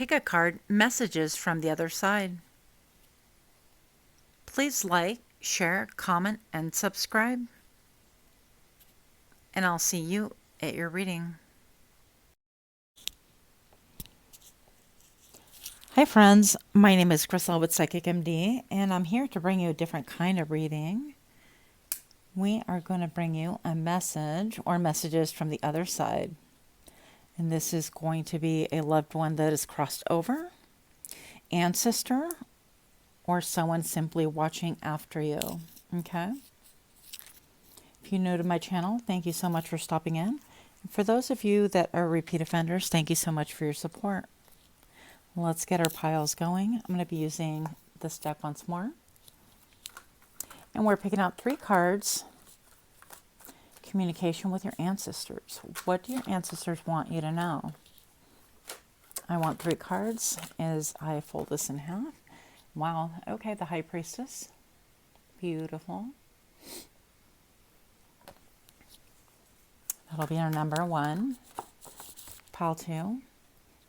Pick a card, Messages from the Other Side. Please like, share, comment, and subscribe. And I'll see you at your reading. Hi friends, my name is Crystal with Psychic MD, and I'm here to bring you a different kind of reading. We are going to bring you a message or messages from the other side. And this is going to be a loved one that is crossed over, ancestor, or someone simply watching after you. Okay? If you're new to my channel, thank you so much for stopping in. And for those of you that are repeat offenders, thank you so much for your support. Let's get our piles going. I'm going to be using this deck once more. And we're picking out 3 cards. Communication with your ancestors. What do your ancestors want you to know? I want 3 cards as I fold this in half. Wow. Okay, the High Priestess. Beautiful. That'll be our number 1. Pile 2.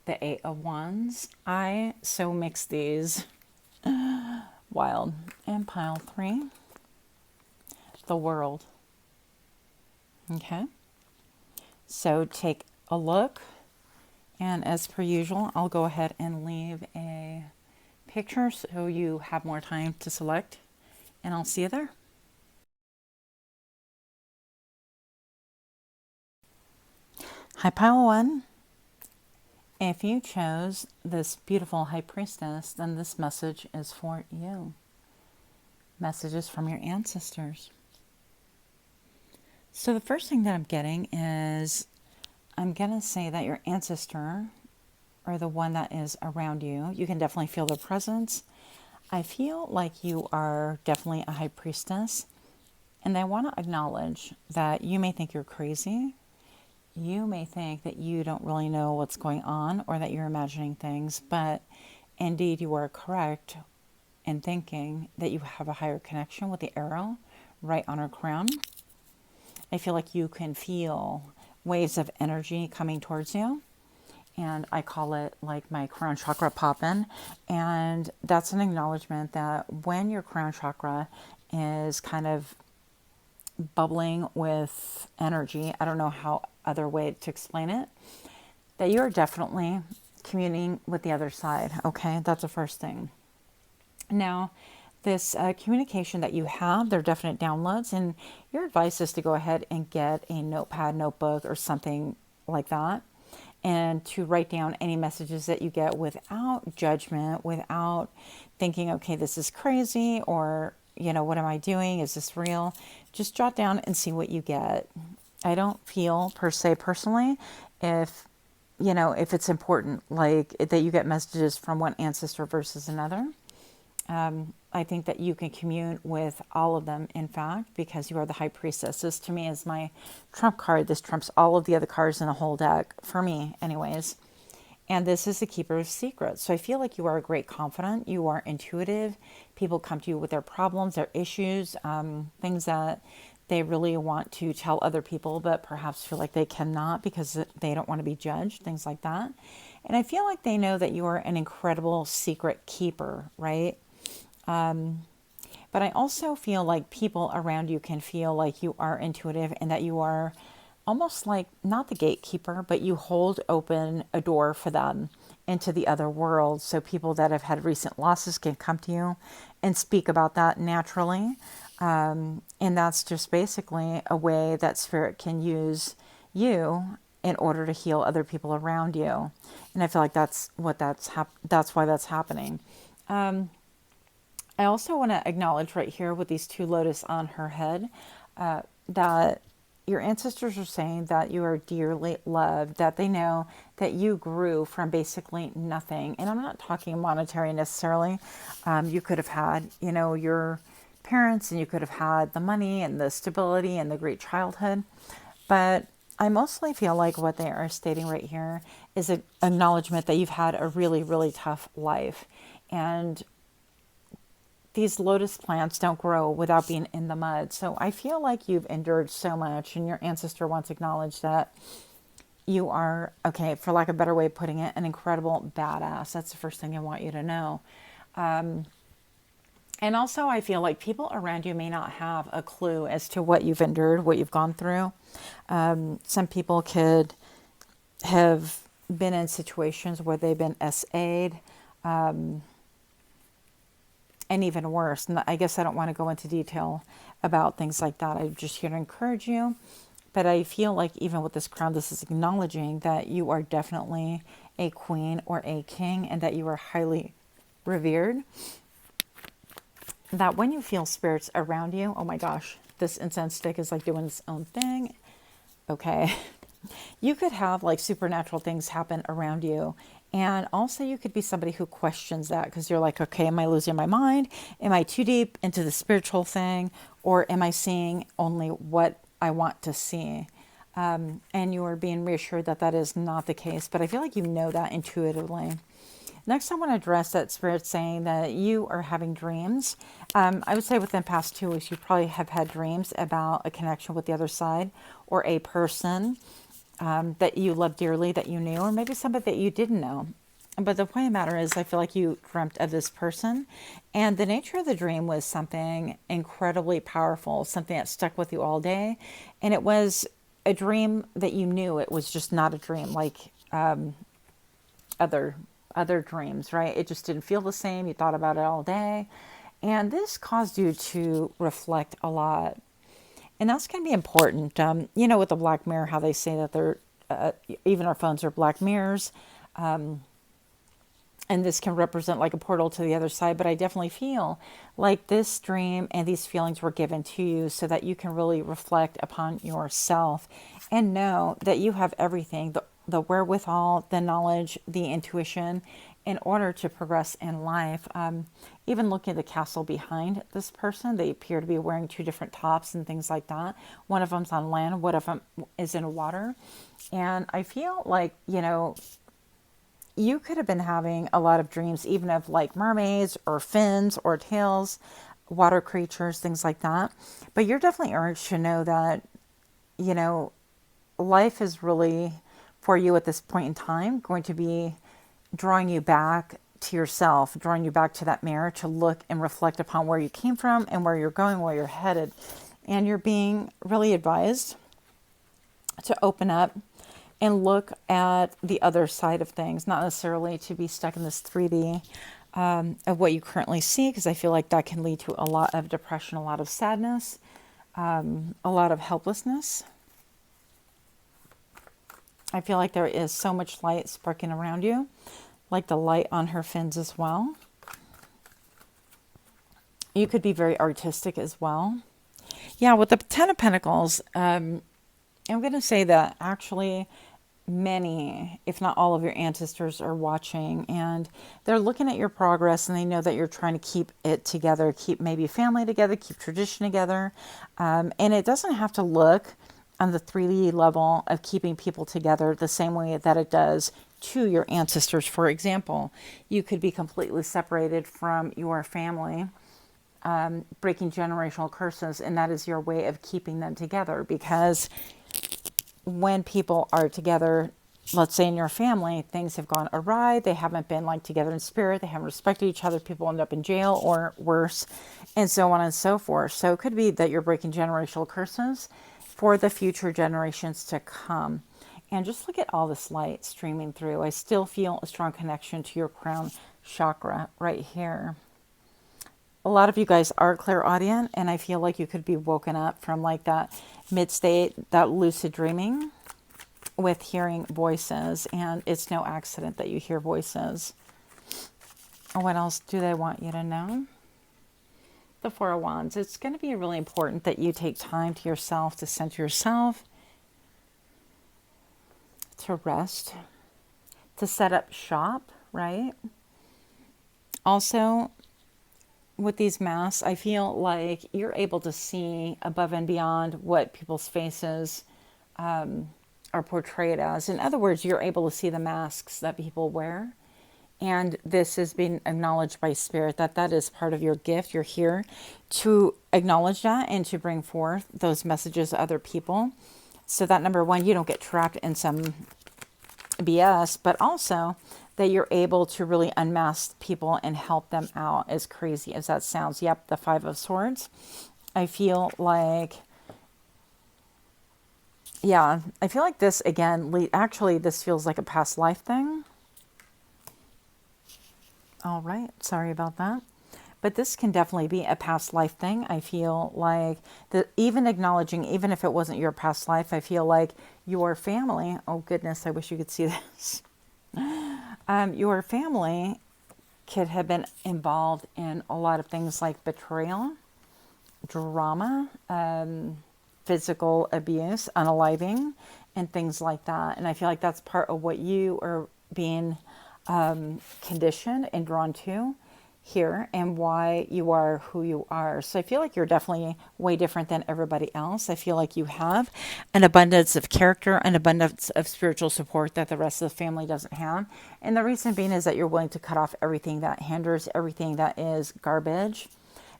The 8 of Wands. I so mix these. Wild. And pile 3. The World. Okay. So take a look. And as per usual, I'll go ahead and leave a picture so you have more time to select. And I'll see you there. Hi, pile 1. If you chose this beautiful High Priestess, then this message is for you. Messages from your ancestors. So the first thing that I'm getting is, I'm going to say that your ancestor, or the one that is around you, you can definitely feel their presence. I feel like you are definitely a High Priestess, and I want to acknowledge that you may think you're crazy. You may think that you don't really know what's going on, or that you're imagining things, but indeed you are correct in thinking that you have a higher connection with the arrow right on her crown. I feel like you can feel waves of energy coming towards you, and I call it like my crown chakra popping, and that's an acknowledgement that when your crown chakra is kind of bubbling with energy, I don't know how other way to explain it, that you're definitely communing with the other side. Okay, that's the first thing. Now, this communication that you have, they're definite downloads, and your advice is to go ahead and get a notepad, notebook, or something like that, and to write down any messages that you get without judgment, without thinking, okay, this is crazy, or, you know, what am I doing? Is this real? Just jot down and see what you get. I don't feel per se personally if, you know, if it's important, like that you get messages from one ancestor versus another. I think that you can commune with all of them, in fact, because you are the High Priestess. This to me is my trump card. This trumps all of the other cards in the whole deck, for me anyways. And this is the Keeper of Secrets. So I feel like you are a great confidant. You are intuitive. People come to you with their problems, their issues, things that they really want to tell other people, but perhaps feel like they cannot because they don't want to be judged, things like that. And I feel like they know that you are an incredible secret keeper, right? But I also feel like people around you can feel like you are intuitive and that you are almost like not the gatekeeper, but you hold open a door for them into the other world. So people that have had recent losses can come to you and speak about that naturally. And that's just basically a way that Spirit can use you in order to heal other people around you. And I feel like that's why that's happening. I also want to acknowledge right here with these 2 lotus on her head, that your ancestors are saying that you are dearly loved, that they know that you grew from basically nothing. And I'm not talking monetary necessarily. You could have had, you know, your parents, and you could have had the money and the stability and the great childhood. But I mostly feel like what they are stating right here is an acknowledgement that you've had a really, really tough life. And these lotus plants don't grow without being in the mud. So I feel like you've endured so much, and your ancestor wants to acknowledge that you are, okay, for lack of a better way of putting it, an incredible badass. That's the first thing I want you to know. And also, I feel like people around you may not have a clue as to what you've endured, what you've gone through. Some people could have been in situations where they've been SA'd, and even worse. And I guess I don't want to go into detail about things like that. I'm just here to encourage you. But I feel like even with this crown, this is acknowledging that you are definitely a queen or a king and that you are highly revered. That when you feel spirits around you, oh my gosh, this incense stick is like doing its own thing. Okay. You could have like supernatural things happen around you. And also you could be somebody who questions that because you're like, okay, am I losing my mind? Am I too deep into the spiritual thing? Or am I seeing only what I want to see? And you are being reassured that that is not the case. But I feel like you know that intuitively. Next, I want to address that spirit saying that you are having dreams. I would say within the past 2 weeks, you probably have had dreams about a connection with the other side or a person that you love dearly, that you knew, or maybe somebody that you didn't know. But the point of the matter is, I feel like you dreamt of this person. And the nature of the dream was something incredibly powerful, something that stuck with you all day. And it was a dream that you knew it was just not a dream like other dreams, right? It just didn't feel the same. You thought about it all day. And this caused you to reflect a lot. And that's going to be important. With the black mirror, how they say that they're, even our phones are black mirrors. And this can represent like a portal to the other side. But I definitely feel like this dream and these feelings were given to you so that you can really reflect upon yourself and know that you have everything, the wherewithal, the knowledge, the intuition in order to progress in life. Even looking at the castle behind this person, they appear to be wearing 2 different tops and things like that. One of them's on land, one of them is in water. And I feel like, you could have been having a lot of dreams, even of like mermaids or fins or tails, water creatures, things like that. But you're definitely urged to know that, life is really, for you at this point in time, going to be drawing you back to yourself, drawing you back to that mirror to look and reflect upon where you came from and where you're going, where you're headed. And you're being really advised to open up and look at the other side of things, not necessarily to be stuck in this 3D of what you currently see, because I feel like that can lead to a lot of depression, a lot of sadness, a lot of helplessness. I feel like there is so much light sparking around you, like the light on her fins as well. You could be very artistic as well. Yeah, with the Ten of Pentacles, I'm going to say that actually many, if not all of your ancestors are watching, and they're looking at your progress, and they know that you're trying to keep it together, keep maybe family together, keep tradition together. And it doesn't have to look on the 3D level of keeping people together the same way that it does to your ancestors. For example, you could be completely separated from your family, breaking generational curses, and that is your way of keeping them together. Because when people are together, let's say in your family, things have gone awry, they haven't been like together in spirit, they haven't respected each other, people end up in jail or worse, and so on and so forth. So it could be that you're breaking generational curses for the future generations to come. And just look at all this light streaming through. I still feel a strong connection to your crown chakra right here. A lot of you guys are clairaudient, and I feel like you could be woken up from like that mid-state, that lucid dreaming with hearing voices. And it's no accident that you hear voices. What else do they want you to know? The Four of Wands. It's going to be really important that you take time to yourself, to center yourself, to rest, to set up shop, right? Also, with these masks, I feel like you're able to see above and beyond what people's faces are portrayed as. In other words, you're able to see the masks that people wear. And this is being acknowledged by Spirit, that that is part of your gift. You're here to acknowledge that and to bring forth those messages to other people. So that number one, you don't get trapped in some BS, but also that you're able to really unmask people and help them out, as crazy as that sounds. Yep, the Five of Swords. I feel like, yeah, I feel like this, again, actually, this feels like a past life thing. All right, sorry about that. But this can definitely be a past life thing. I feel like even acknowledging, even if it wasn't your past life, I feel like your family, oh goodness, I wish you could see this. Your family could have been involved in a lot of things like betrayal, drama, physical abuse, unaliving, and things like that. And I feel like that's part of what you are being conditioned and drawn to here, and why you are who you are. So I feel like you're definitely way different than everybody else. I feel like you have an abundance of character, an abundance of spiritual support that the rest of the family doesn't have. And the reason being is that you're willing to cut off everything that hinders, everything that is garbage.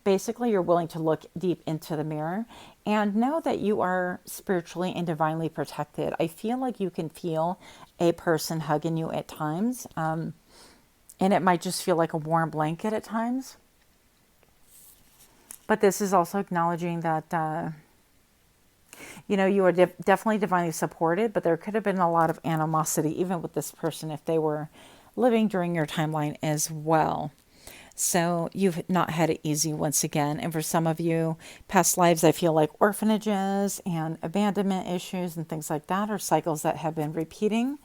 Basically, you're willing to look deep into the mirror and know that you are spiritually and divinely protected. I feel like you can feel a person hugging you at times. And it might just feel like a warm blanket at times. But this is also acknowledging that, you are definitely divinely supported, but there could have been a lot of animosity, even with this person, if they were living during your timeline as well. So you've not had it easy once again. And for some of you, past lives, I feel like orphanages and abandonment issues and things like that are cycles that have been repeating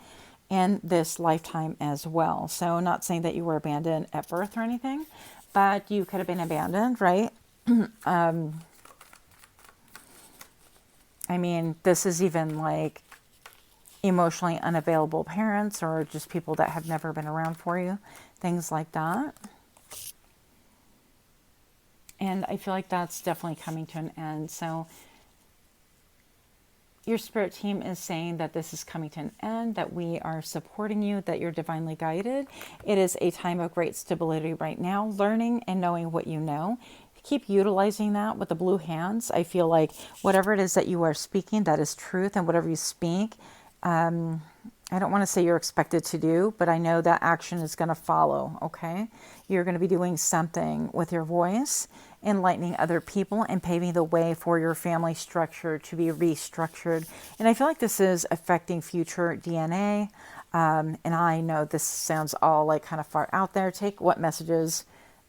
in this lifetime as well. So not saying that you were abandoned at birth or anything, but you could have been abandoned, right? I mean, this is even like emotionally unavailable parents, or just people that have never been around for you, things like that. And I feel like that's definitely coming to an end. So your spirit team is saying that this is coming to an end, that we are supporting you, that you're divinely guided. It is a time of great stability right now, learning and knowing what you know. Keep utilizing that with the blue hands. I feel like whatever it is that you are speaking, that is truth, and whatever you speak, I don't want to say you're expected to do, but I know that action is going to follow, okay? You're going to be doing something with your voice, enlightening other people, and paving the way for your family structure to be restructured. And I feel like this is affecting future DNA. And I know this sounds all like kind of far out there. Take what messages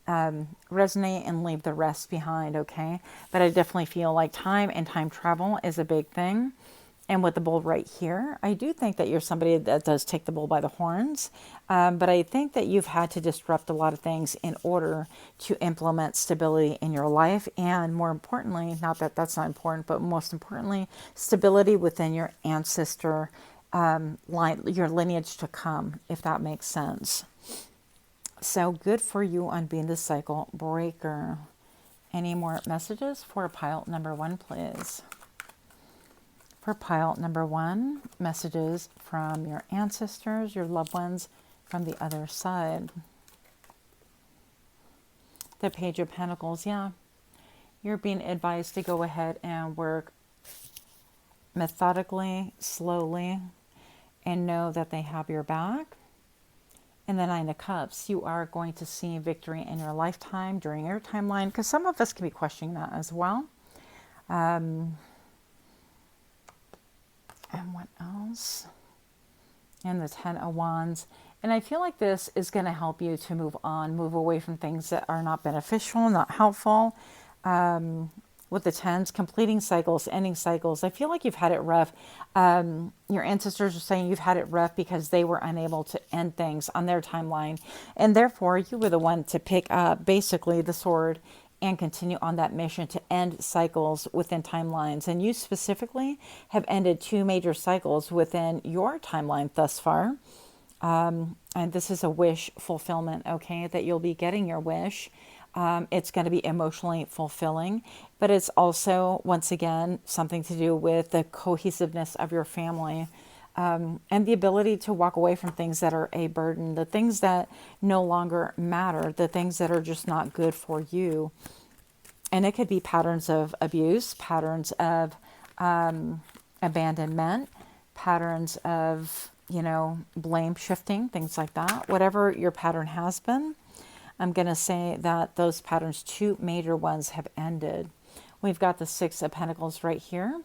resonate and leave the rest behind, okay? But I definitely feel like time and time travel is a big thing. And with the bull right here, I do think that you're somebody that does take the bull by the horns. But I think that you've had to disrupt a lot of things in order to implement stability in your life. And more importantly, not that that's not important, but most importantly, stability within your ancestor line, your lineage to come, if that makes sense. So good for you on being the cycle breaker. Any more messages for pile number one, please? For pile number one, messages from your ancestors, your loved ones from the other side. The Page of Pentacles, yeah. You're being advised to go ahead and work methodically, slowly, and know that they have your back. And the Nine of Cups, you are going to see victory in your lifetime during your timeline, because some of us can be questioning that as well. And what else? And the Ten of Wands. And I feel like this is going to help you to move on, move away from things that are not beneficial, not helpful. With the tens, completing cycles, ending cycles. I feel like you've had it rough. Your ancestors are saying you've had it rough because they were unable to end things on their timeline. And therefore, you were the one to pick up basically the sword and continue on that mission to end cycles within timelines. And you specifically have ended 2 major cycles within your timeline thus far. And this is a wish fulfillment, okay, that you'll be getting your wish. It's going to be emotionally fulfilling, but it's also, once again, something to do with the cohesiveness of your family. And the ability to walk away from things that are a burden, the things that no longer matter, the things that are just not good for you. And it could be patterns of abuse, patterns of abandonment, patterns of, blame shifting, things like that. Whatever your pattern has been, I'm going to say that those patterns, two major ones, have ended. We've got the Six of Pentacles right here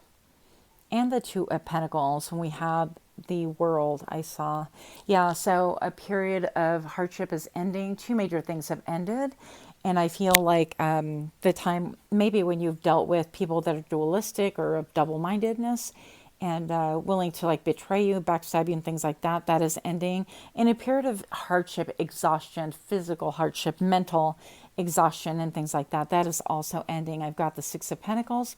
and the Two of Pentacles. And we have the World I saw. Yeah, so a period of hardship is ending. Two major things have ended. And I feel like the time, maybe when you've dealt with people that are dualistic or of double-mindedness and willing to like betray you, backstab you and things like that, that is ending. In a period of hardship, exhaustion, physical hardship, mental exhaustion and things like that, that is also ending. I've got the Six of Pentacles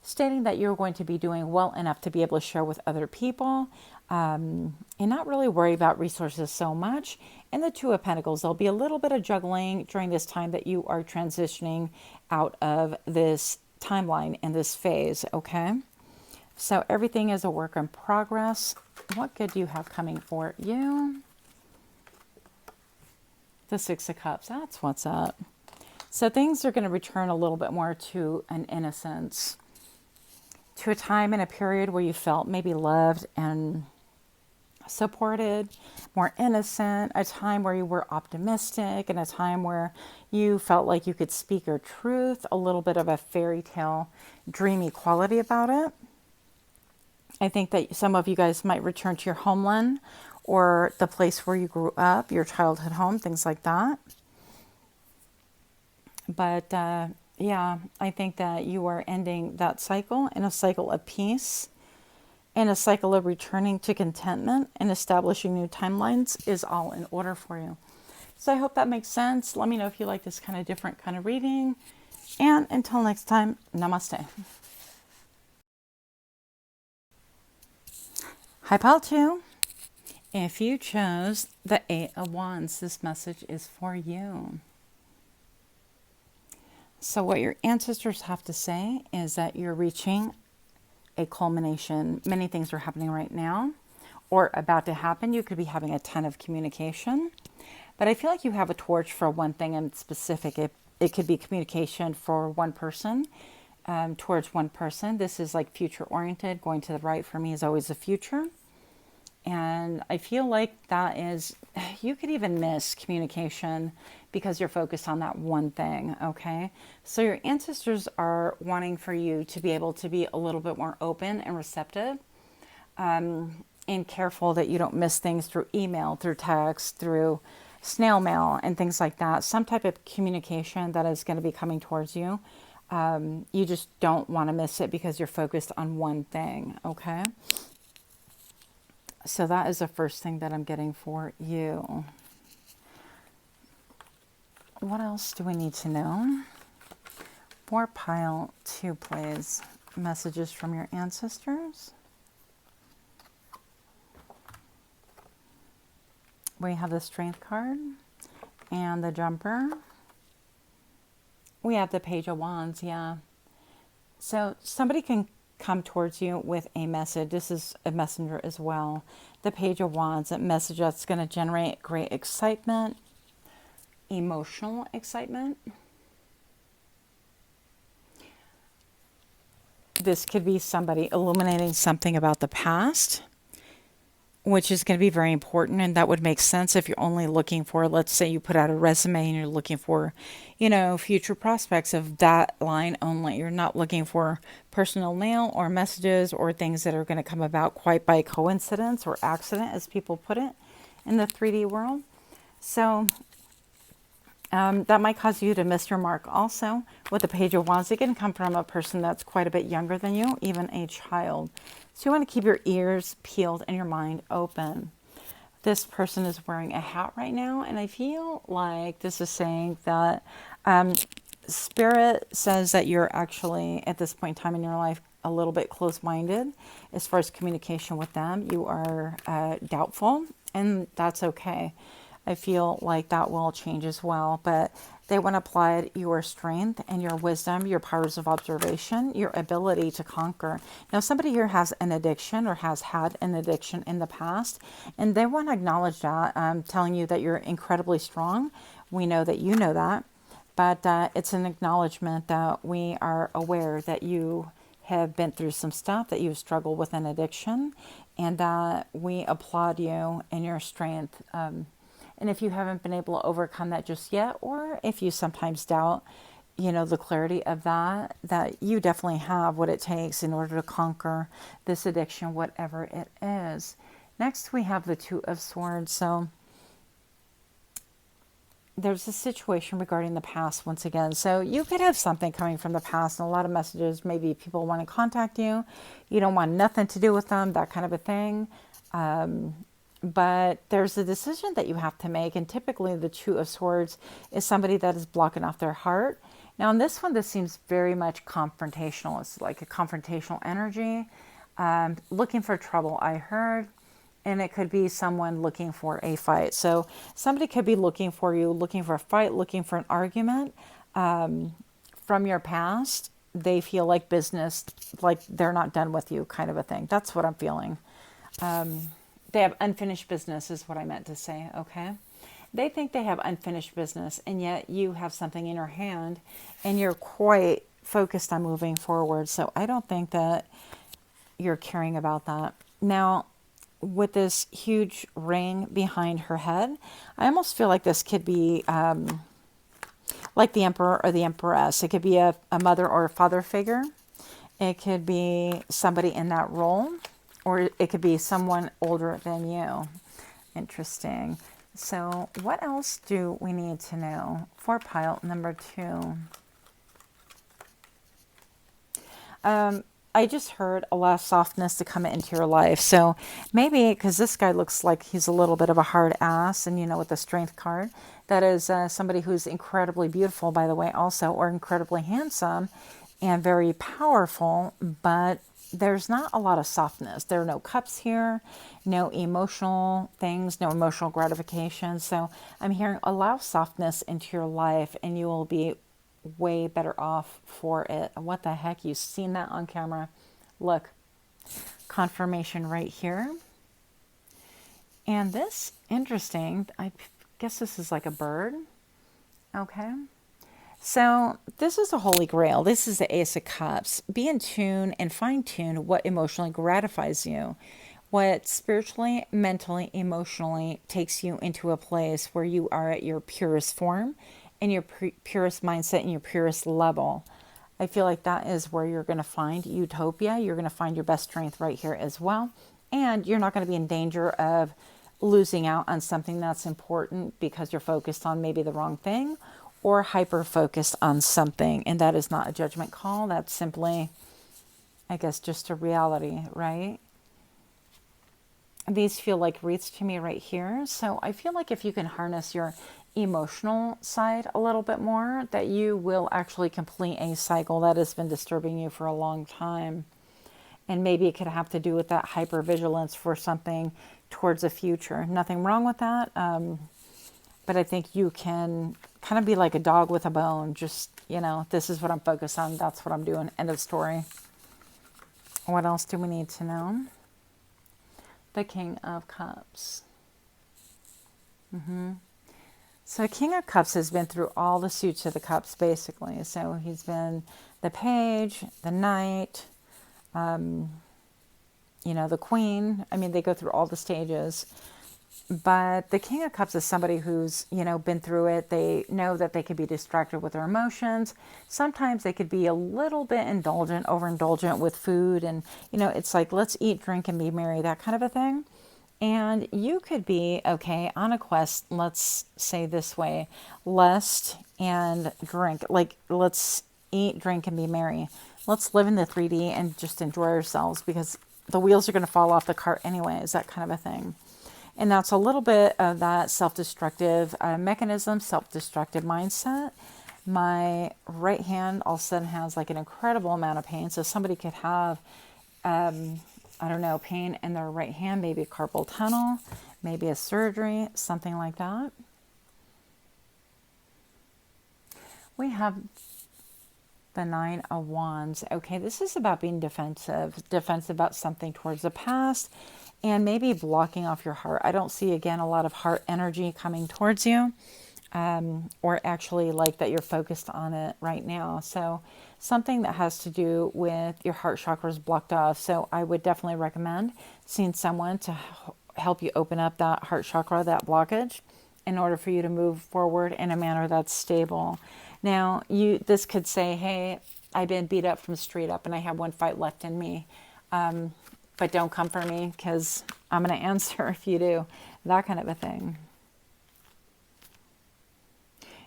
stating that you're going to be doing well enough to be able to share with other people and not really worry about resources so much. And the Two of Pentacles, there'll be a little bit of juggling during this time that you are transitioning out of this timeline in this phase, okay? So everything is a work in progress. What good do you have coming for you? The Six of Cups, that's what's up. So things are going to return a little bit more to an innocence, to a time and a period where you felt maybe loved and supported, more innocent, a time where you were optimistic, and a time where you felt like you could speak your truth, a little bit of a fairy tale, dreamy quality about it. I think that some of you guys might return to your homeland or the place where you grew up, your childhood home, things like that. But yeah, I think that you are ending that cycle in a cycle of peace, and a cycle of returning to contentment and establishing new timelines is all in order for you. So I hope that makes sense. Let me know if you like this kind of different kind of reading. And until next time, namaste. Hi, Pile 2. If you chose the Eight of Wands, this message is for you. So what your ancestors have to say is that you're reaching a culmination. Many things are happening right now or about to happen. You could be having a ton of communication, but I feel like you have a torch for one thing in specific. It could be communication for one person, towards one person. This is like future oriented. Going to the right for me is always the future. And I feel like that is, you could even miss communication because you're focused on that one thing, okay? So your ancestors are wanting for you to be able to be a little bit more open and receptive, and careful that you don't miss things through email, through text, through snail mail, and things like that. Some type of communication that is going to be coming towards you. You just don't want to miss it because you're focused on one thing, okay? So that is the first thing that I'm getting for you. What else do we need to know? For Pile 2, please. Messages from your ancestors. We have the Strength card and the Jumper. We have the Page of Wands, yeah. So somebody can come towards you with a message. This is a messenger as well. The Page of Wands, a message that's going to generate great excitement, emotional excitement. This could be somebody illuminating something about the past, which is going to be very important, and that would make sense if you're only looking for, let's say you put out a resume and you're looking for, future prospects of that line only. You're not looking for personal mail or messages or things that are going to come about quite by coincidence or accident, as people put it in the 3D world. So that might cause you to miss your mark also. With the Page of Wands, it can come from a person that's quite a bit younger than you, even a child. So you want to keep your ears peeled and your mind open. This person is wearing a hat right now, and I feel like this is saying that Spirit says that you're actually, at this point in time in your life, a little bit close-minded as far as communication with them. You are doubtful, and that's okay. I feel like that will change as well, but they want to apply your strength and your wisdom, your powers of observation, your ability to conquer. Now, somebody here has an addiction or has had an addiction in the past, and they want to acknowledge that, telling you that you're incredibly strong. We know that you know that, but it's an acknowledgement that we are aware that you have been through some stuff, that you've struggled with an addiction, and that we applaud you and your strength. And if you haven't been able to overcome that just yet, or if you sometimes doubt, the clarity of that, that you definitely have what it takes in order to conquer this addiction, whatever it is. Next, we have the Two of Swords. So there's a situation regarding the past once again. So you could have something coming from the past and a lot of messages. Maybe people want to contact you. You don't want nothing to do with them, that kind of a thing. But there's a decision that you have to make. And typically the Two of Swords is somebody that is blocking off their heart. Now in this one, this seems very much confrontational. It's like a confrontational energy. Looking for trouble, I heard. And it could be someone looking for a fight. So somebody could be looking for you, looking for a fight, looking for an argument from your past. They feel like business, like they're not done with you, kind of a thing. That's what I'm feeling. They have unfinished business is what I meant to say, okay? They think they have unfinished business, and yet you have something in your hand, and you're quite focused on moving forward. So I don't think that you're caring about that. Now, with this huge ring behind her head, I almost feel like this could be like the Emperor or the Empress. It could be a mother or a father figure. It could be somebody in that role, or it could be someone older than you. Interesting. So what else do we need to know for pile number 2? I just heard a lot of softness to come into your life. So maybe, because this guy looks like he's a little bit of a hard ass, and with the Strength card, that is somebody who's incredibly beautiful, by the way, also, or incredibly handsome and very powerful, but there's not a lot of softness. There are no cups here, no emotional things, no emotional gratification. So I'm hearing allow softness into your life, and you will be way better off for it. What the heck? You've seen that on camera. Look, confirmation right here. And this, interesting, I guess this is like a bird. Okay. So this is a holy grail. This is the Ace of Cups. Be in tune and fine tune what emotionally gratifies you. What spiritually, mentally, emotionally takes you into a place where you are at your purest form, in your purest mindset, and your purest level. I feel like that is where you're going to find utopia. You're going to find your best strength right here as well. And you're not going to be in danger of losing out on something that's important because you're focused on maybe the wrong thing, or hyper-focused on something. And that is not a judgment call. That's simply, I guess, just a reality, right? These feel like wreaths to me right here. So I feel like if you can harness your emotional side a little bit more, that you will actually complete a cycle that has been disturbing you for a long time. And maybe it could have to do with that hypervigilance for something towards the future. Nothing wrong with that. But I think you can kind of be like a dog with a bone. Just, this is what I'm focused on. That's what I'm doing. End of story. What else do we need to know? The King of Cups. So King of Cups has been through all the suits of the cups, basically. So he's been the Page, the Knight, the Queen. I mean, they go through all the stages. But the King of Cups is somebody who's, been through it. They know that they could be distracted with their emotions. Sometimes they could be a little bit indulgent, overindulgent with food. And, it's like, let's eat, drink, and be merry, that kind of a thing. And you could be, okay, on a quest, let's say this way, lust and drink. Like, let's eat, drink, and be merry. Let's live in the 3D and just enjoy ourselves, because the wheels are going to fall off the cart anyways, that kind of a thing. And that's a little bit of that self-destructive mechanism, self-destructive mindset. My right hand all of a sudden has like an incredible amount of pain. So somebody could have, pain in their right hand, maybe a carpal tunnel, maybe a surgery, something like that. We have the Nine of Wands. Okay, this is about being defensive about something towards the past, and maybe blocking off your heart. I don't see, again, a lot of heart energy coming towards you. or actually like that you're focused on it right now. So something that has to do with your heart chakra is blocked off. So I would definitely recommend seeing someone to help you open up that heart chakra, that blockage, in order for you to move forward in a manner that's stable. Now, this could say, hey, I've been beat up from the street up and I have one fight left in me. But don't come for me because I'm going to answer if you do. That kind of a thing.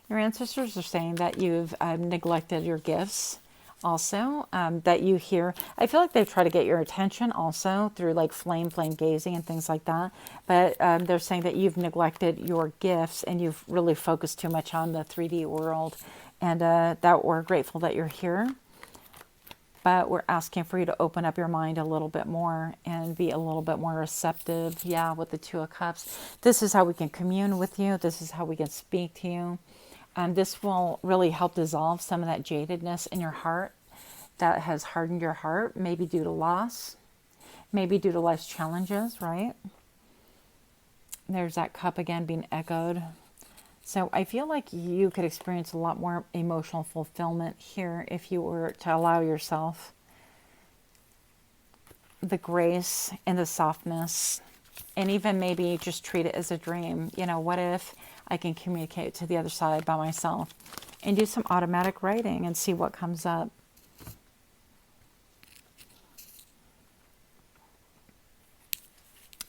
Your ancestors are saying that you've neglected your gifts also, that you hear. I feel like they try to get your attention also through like flame gazing and things like that. But they're saying that you've neglected your gifts and you've really focused too much on the 3D world. And that we're grateful that you're here. But we're asking for you to open up your mind a little bit more and be a little bit more receptive. Yeah, with the Two of Cups. This is how we can commune with you. This is how we can speak to you. This will really help dissolve some of that jadedness in your heart that has hardened your heart, maybe due to loss, maybe due to life's challenges, right? There's that cup again being echoed. So I feel like you could experience a lot more emotional fulfillment here if you were to allow yourself the grace and the softness, and even maybe just treat it as a dream. You know, what if I can communicate to the other side by myself and do some automatic writing and see what comes up.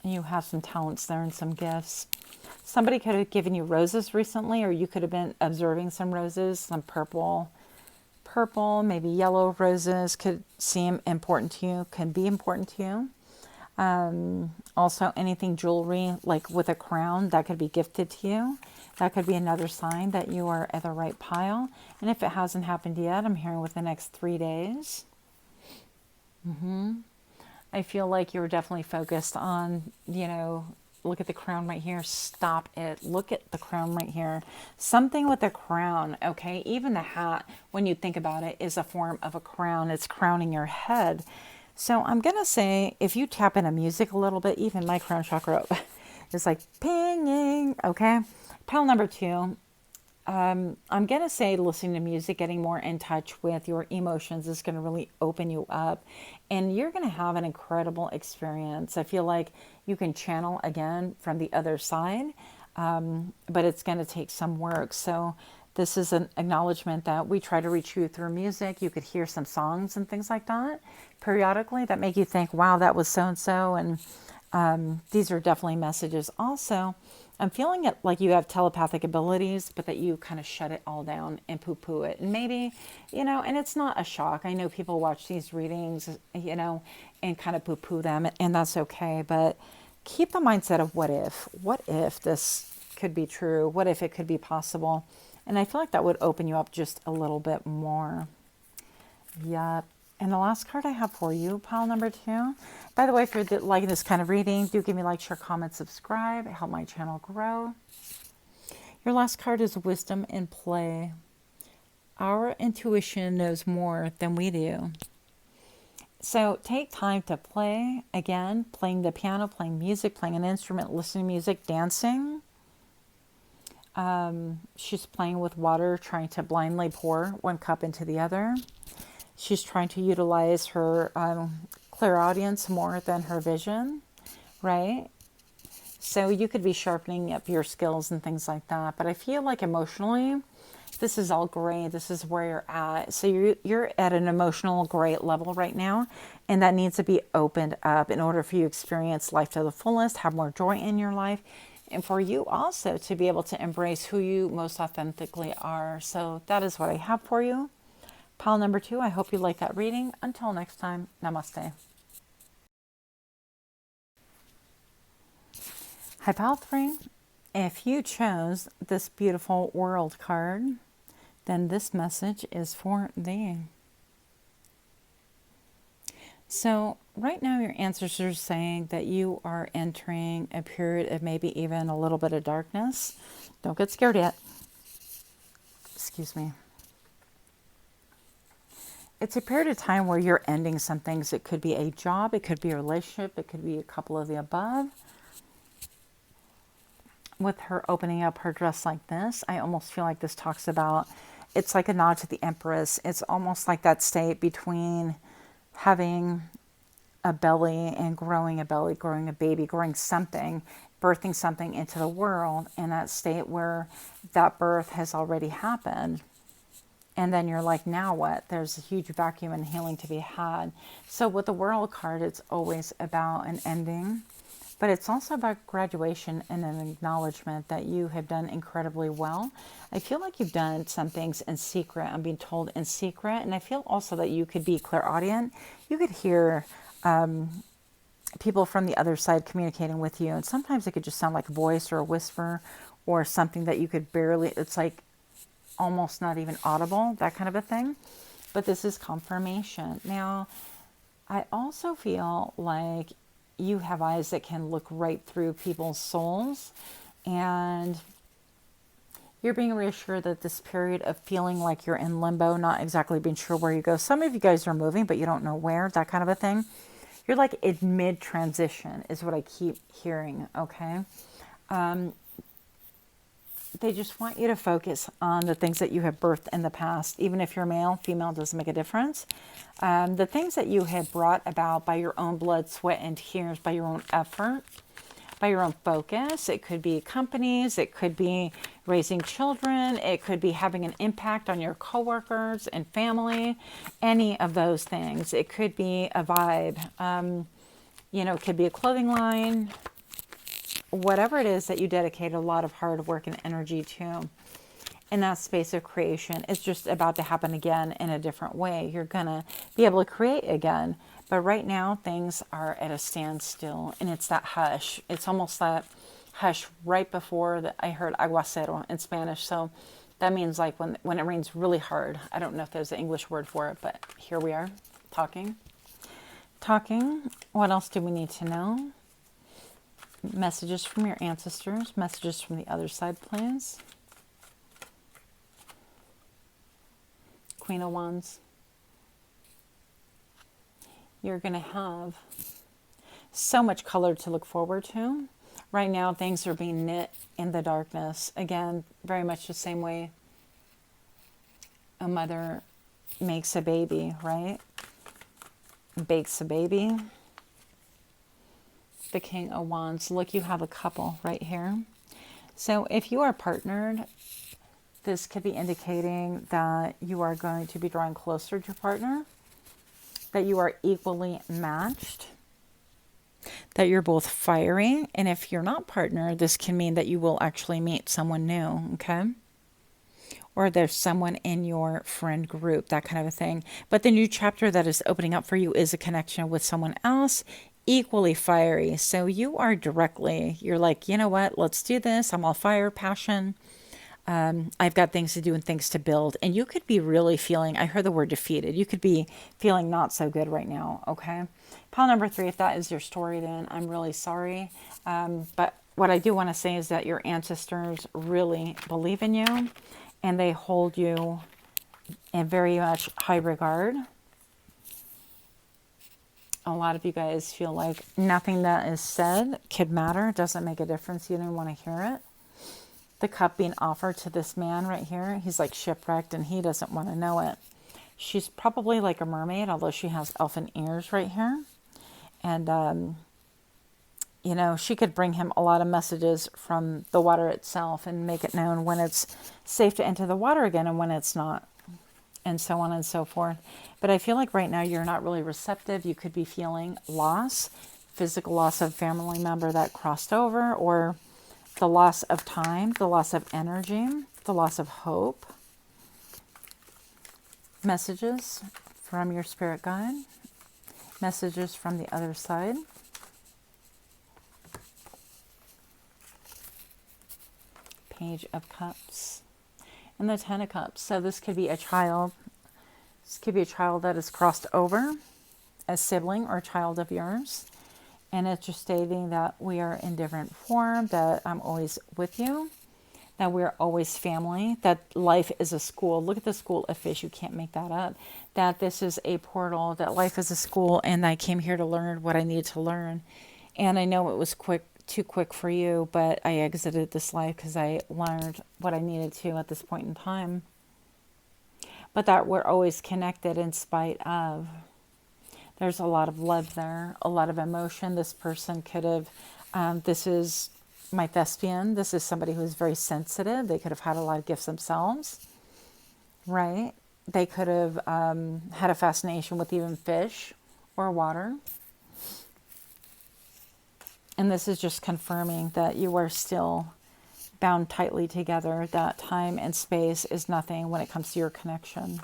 And you have some talents there and some gifts. Somebody could have given you roses recently, or you could have been observing some roses, some purple, maybe yellow roses could seem important to you, can be important to you. Also, anything jewelry, like with a crown, that could be gifted to you. That could be another sign that you are at the right pile. And if it hasn't happened yet, I'm hearing within the next 3 days. I feel like you're definitely focused on, you know, look at the crown right here. Stop it. Look at the crown right here. Something with a crown, okay? Even the hat, when you think about it, is a form of a crown. It's crowning your head. So I'm going to say, if you tap into music a little bit, even my crown chakra is like pinging, okay? Pile number 2. I'm going to say listening to music, getting more in touch with your emotions is going to really open you up. And you're going to have an incredible experience. I feel like you can channel again from the other side, but it's going to take some work. So this is an acknowledgement that we try to reach you through music. You could hear some songs and things like that periodically that make you think, wow, that was so-and-so. And these are definitely messages. Also, I'm feeling it like you have telepathic abilities, but that you kind of shut it all down and poo-poo it. And maybe, you know, and it's not a shock. I know people watch these readings, you know, and kind of poo-poo them, and that's okay. But keep the mindset of what if? What if this could be true? What if it could be possible? And I feel like that would open you up just a little bit more. Yep. And the last card I have for you, pile number 2. By the way, if you're liking this kind of reading, do give me a like, share, comment, subscribe. Help my channel grow. Your last card is wisdom in play. Our intuition knows more than we do. So take time to play. Again, playing the piano, playing music, playing an instrument, listening to music, dancing. She's playing with water, trying to blindly pour one cup into the other. She's trying to utilize her clairaudience more than her vision, right? So you could be sharpening up your skills and things like that. But I feel like emotionally, this is all gray. This is where you're at. So you're at an emotional gray level right now, and that needs to be opened up in order for you to experience life to the fullest, have more joy in your life, and for you also to be able to embrace who you most authentically are. So that is what I have for you. Pile number 2, I hope you like that reading. Until next time, namaste. Hi, pile 3. If you chose this beautiful world card, then this message is for thee. So right now your ancestors are saying that you are entering a period of maybe even a little bit of darkness. Don't get scared yet. Excuse me. It's a period of time where you're ending some things. It could be a job, it could be a relationship, it could be a couple of the above. with her opening up her dress like this, I almost feel like this talks about, it's like a nod to the Empress. It's almost like that state between having a belly and growing a belly, growing a baby, growing something, birthing something into the world, and that state where that birth has already happened. And then you're like, now what? There's a huge vacuum and healing to be had. So with the World card, it's always about an ending, but it's also about graduation and an acknowledgement that you have done incredibly well. I feel like you've done some things in secret. I'm being told in secret. And I feel also that you could be clairaudient. You could hear people from the other side communicating with you. And sometimes it could just sound like a voice or a whisper or something that you could barely, it's like almost not even audible, that kind of a thing. But this is confirmation. Now, I also feel like you have eyes that can look right through people's souls, and you're being reassured that this period of feeling like you're in limbo, not exactly being sure where you go. Some of you guys are moving, but you don't know where, that kind of a thing. You're like in mid-transition is what I keep hearing, okay? They just want you to focus on the things that you have birthed in the past. Even if you're male, female, doesn't make a difference. The things that you have brought about by your own blood, sweat, and tears, by your own effort, by your own focus. It could be companies. It could be raising children. It could be having an impact on your coworkers and family. Any of those things. It could be a vibe. It could be a clothing line. Whatever it is that you dedicate a lot of hard work and energy to in that space of creation, it's just about to happen again in a different way. You're going to be able to create again. But right now, things are at a standstill, and it's that hush. It's almost that hush right before I heard aguacero in Spanish. So that means like when it rains really hard. I don't know if there's an English word for it, but here we are talking. What else do we need to know? Messages from your ancestors, messages from the other side, please. Queen of Wands. You're going to have so much color to look forward to. Right now, things are being knit in the darkness. Again, very much the same way a mother makes a baby, right? Bakes a baby. The King of Wands. Look, you have a couple right here. So if you are partnered, this could be indicating that you are going to be drawing closer to your partner, that you are equally matched, that you're both fiery. And if you're not partnered, this can mean that you will actually meet someone new, okay? Or there's someone in your friend group, that kind of a thing. But the new chapter that is opening up for you is a connection with someone else, equally fiery. So you're like, you know what, let's do this. I'm all fire, passion. I've got things to do and things to build. And you could be really feeling, I heard the word defeated. You could be feeling not so good right now, okay? Pile number 3, if that is your story, then I'm really sorry. But what I do want to say is that your ancestors really believe in you, and they hold you in very much high regard. A lot of you guys feel like nothing that is said could matter. It doesn't make a difference. You don't want to hear it. The cup being offered to this man right here, he's like shipwrecked and he doesn't want to know it. She's probably like a mermaid, although she has elfin ears right here. And, she could bring him a lot of messages from the water itself and make it known when it's safe to enter the water again and when it's not, and so on and so forth. But I feel like right now you're not really receptive. You could be feeling loss, physical loss of family member that crossed over, or the loss of time, the loss of energy, the loss of hope. Messages from your spirit guide. Messages from the other side. Page of Cups. And the Ten of Cups. So this could be a child. This could be a child that is crossed over, a sibling or a child of yours. And it's just stating that we are in different form, that I'm always with you, that we're always family, that life is a school. Look at the school of fish. You can't make that up. That this is a portal, that life is a school, and I came here to learn what I needed to learn. And I know it was quick too quick for you, but I exited this life because I learned what I needed to at this point in time. But that we're always connected in spite of. There's a lot of love there, a lot of emotion. This person could have, this is my thespian. This is somebody who's very sensitive. They could have had a lot of gifts themselves, right? They could have had a fascination with even fish or water. And this is just confirming that you are still bound tightly together, that time and space is nothing when it comes to your connection.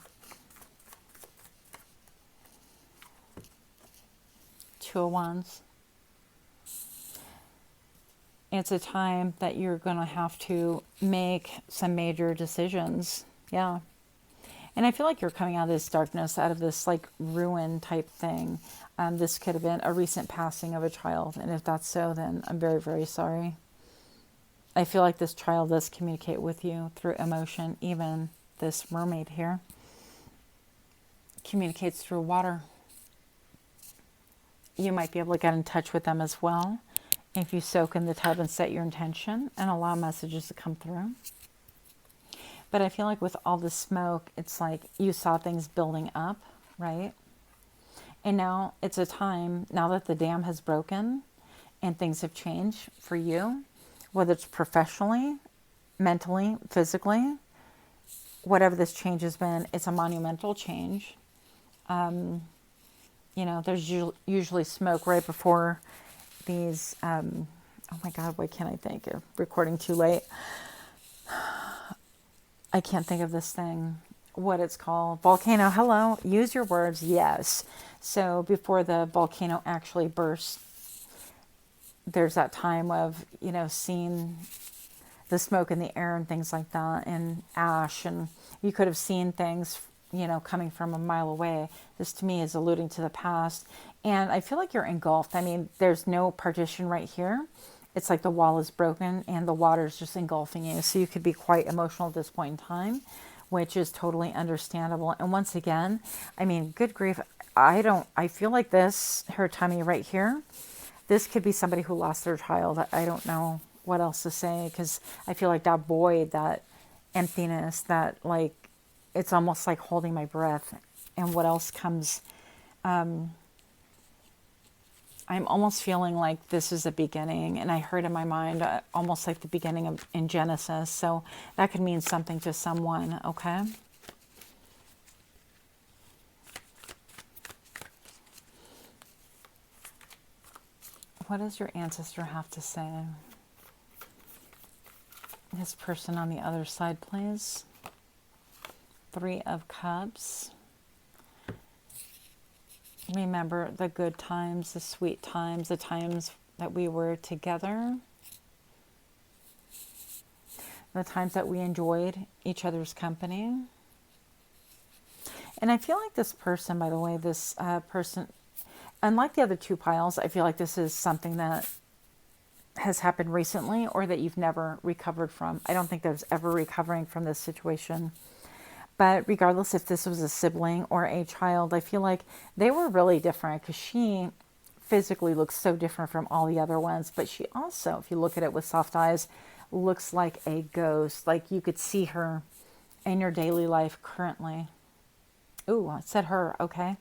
Two of Wands. It's a time that you're going to have to make some major decisions. Yeah. And I feel like you're coming out of this darkness, out of this like ruin type thing. This could have been a recent passing of a child. And if that's so, then I'm very, very sorry. I feel like this child does communicate with you through emotion. Even this mermaid here communicates through water. You might be able to get in touch with them as well if you soak in the tub and set your intention and allow messages to come through. But I feel like with all the smoke, it's like you saw things building up, right? And now it's a time, now that the dam has broken and things have changed for you, whether it's professionally, mentally, physically, whatever this change has been, it's a monumental change. You know, there's usually smoke right before these, oh my God, why can't I think of recording too late? I can't think of this thing, what it's called. Volcano, hello, use your words, yes. So before the volcano actually bursts, there's that time of, you know, seeing the smoke in the air and things like that, and ash, and you could have seen things, you know, coming from a mile away. This to me is alluding to the past. And I feel like you're engulfed. I mean, there's no partition right here. It's like the wall is broken and the water is just engulfing you. So you could be quite emotional at this point in time, which is totally understandable. And once again, I mean, good grief. I feel like this, her tummy right here, this could be somebody who lost their child. I don't know what else to say, because I feel like that void, that emptiness, that like, it's almost like holding my breath. And what else comes, I'm almost feeling like this is a beginning, and I heard in my mind almost like the beginning of in Genesis. So that could mean something to someone, okay? What does your ancestor have to say? This person on the other side, please. Three of Cups. Remember the good times, the sweet times, the times that we were together, the times that we enjoyed each other's company. And I feel like this person, by the way, this person, unlike the other two piles, I feel like this is something that has happened recently or that you've never recovered from. I don't think there's ever recovering from this situation. But regardless if this was a sibling or a child, I feel like they were really different, because she physically looks so different from all the other ones. But she also, if you look at it with soft eyes, looks like a ghost. Like you could see her in your daily life currently. Ooh, I said her, okay.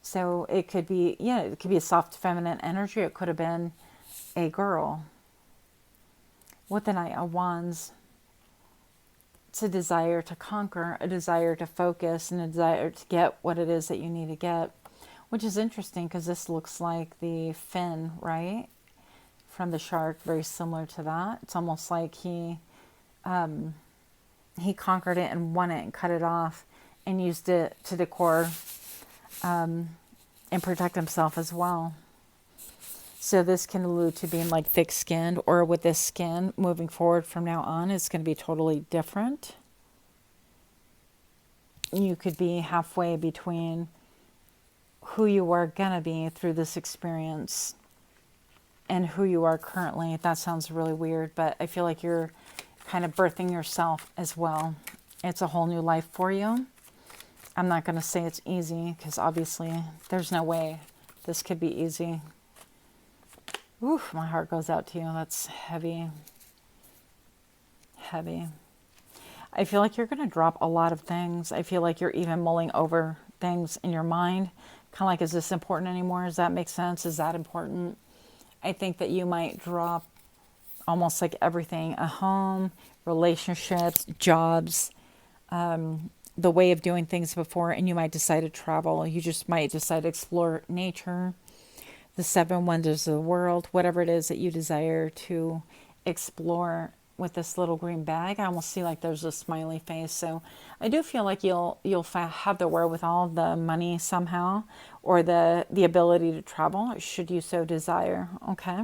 So it could be, yeah, it could be a soft feminine energy. It could have been a girl. With the Knight of Wands, it's a desire to conquer, a desire to focus, and a desire to get what it is that you need to get, which is interesting because this looks like the fin, right, from the shark, very similar to that. It's almost like he conquered it and won it and cut it off and used it to decor and protect himself as well. So this can allude to being like thick-skinned, or with this skin moving forward from now on, it's going to be totally different. You could be halfway between who you are going to be through this experience and who you are currently. That sounds really weird, but I feel like you're kind of birthing yourself as well. It's a whole new life for you. I'm not going to say it's easy, because obviously there's no way this could be easy. Oof, my heart goes out to you. That's heavy, heavy. I feel like you're going to drop a lot of things. I feel like you're even mulling over things in your mind. Kind of like, is this important anymore? Does that make sense? Is that important? I think that you might drop almost like everything, a home, relationships, jobs, the way of doing things before, and you might decide to travel. You just might decide to explore nature, the seven wonders of the world, whatever it is that you desire to explore with this little green bag. I almost see like there's a smiley face. So I do feel like you'll have the wherewithal, the money somehow, or the ability to travel should you so desire. Okay.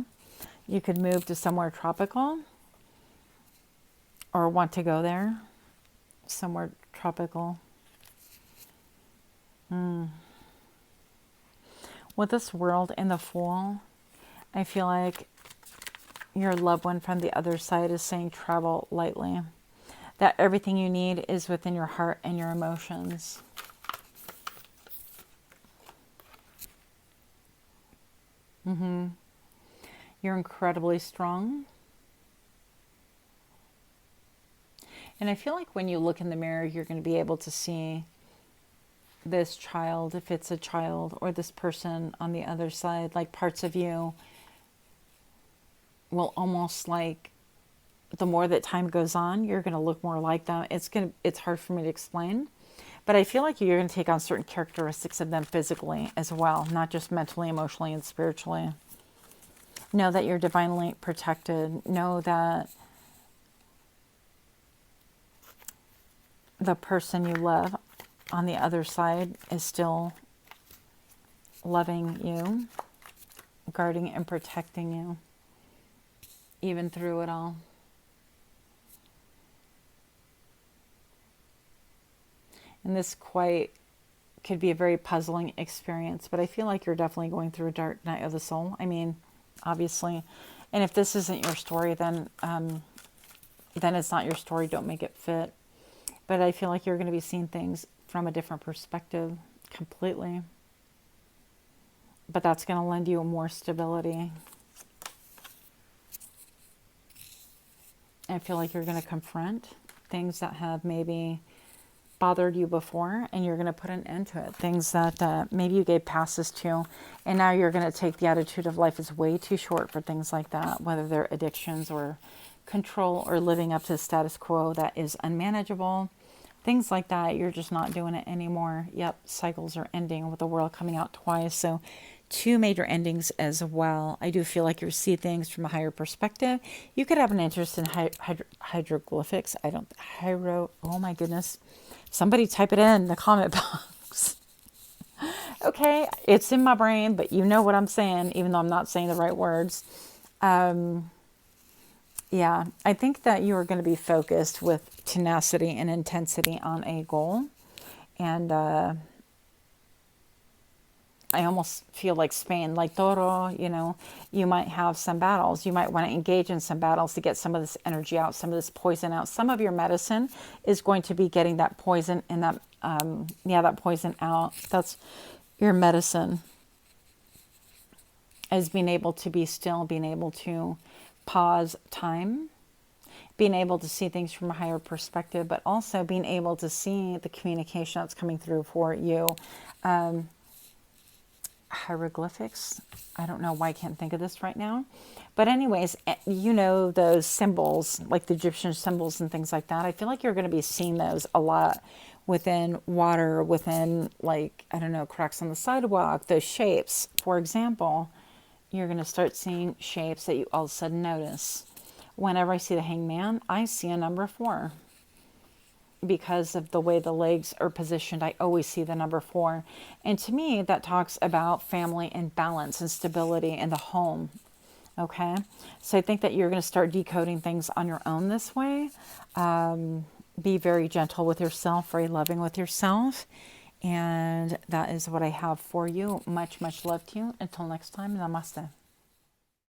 You could move to somewhere tropical or want to go there, somewhere tropical. With this world and the Fool, I feel like your loved one from the other side is saying travel lightly. That everything you need is within your heart and your emotions. You're incredibly strong. And I feel like when you look in the mirror, you're going to be able to see this child, if it's a child, or this person on the other side, like parts of you will almost like, the more that time goes on, you're going to look more like them. It's hard for me to explain, but I feel like you're going to take on certain characteristics of them physically as well, not just mentally, emotionally, and spiritually. Know that you're divinely protected. Know that the person you love on the other side is still loving you, guarding and protecting you, even through it all. And this could be a very puzzling experience, but I feel like you're definitely going through a dark night of the soul. I mean, obviously. And if this isn't your story, then it's not your story. Don't make it fit. But I feel like you're going to be seeing things from a different perspective completely. But that's going to lend you more stability. I feel like you're going to confront things that have maybe bothered you before, and you're going to put an end to it. Things that maybe you gave passes to, and now you're going to take the attitude of life is way too short for things like that, whether they're addictions or control or living up to the status quo that is unmanageable. Things like that, you're just not doing it anymore. Yep, cycles are ending with the world coming out twice. So 2 major endings as well. I do feel like you see things from a higher perspective. You could have an interest in hieroglyphics. Oh my goodness. Somebody type it in the comment box. Okay, it's in my brain, but you know what I'm saying, even though I'm not saying the right words. Yeah, I think that you are going to be focused with tenacity and intensity on a goal. And I almost feel like Spain, like Toro, you might have some battles. You might want to engage in some battles to get some of this energy out, some of this poison out. Some of your medicine is going to be getting that poison and that poison out. That's your medicine, is being able to be still, being able to pause time, being able to see things from a higher perspective, but also being able to see the communication that's coming through for you. Hieroglyphics. I don't know why I can't think of this right now. But anyways, those symbols, like the Egyptian symbols and things like that. I feel like you're going to be seeing those a lot within water, within cracks on the sidewalk, those shapes. For example, you're going to start seeing shapes that you all of a sudden notice. Whenever I see the hangman, I see a number 4. Because of the way the legs are positioned, I always see the number 4. And to me, that talks about family and balance and stability in the home. Okay? So I think that you're going to start decoding things on your own this way. Be very gentle with yourself, very loving with yourself. And that is what I have for you. Much, much love to you. Until next time, namaste.